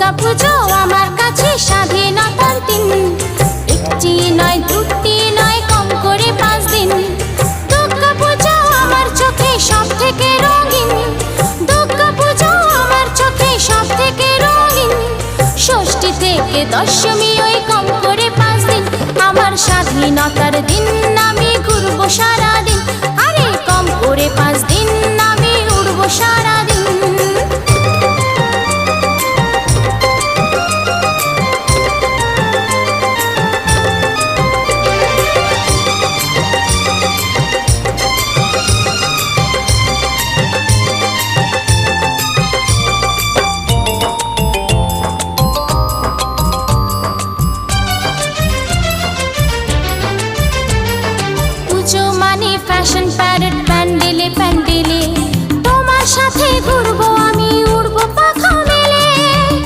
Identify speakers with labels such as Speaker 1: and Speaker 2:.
Speaker 1: দুর্গা পুজো আমার কাছে স্বাধীনতার দিন, একটি নয় দুটি নয় কম করে 5 দিন। দুর্গা পুজো আমার চোখে সব থেকে রঙিন, দুর্গা পুজো আমার চোখে সব থেকে রঙিন। ষষ্ঠী থেকে দশমী ওই কম করে 5 দিন, আমার স্বাধীনতার দিন আমি ঘুরবো সারাদিন। আরে কম করে 5 দিন আমি উড়বো সারাদিন।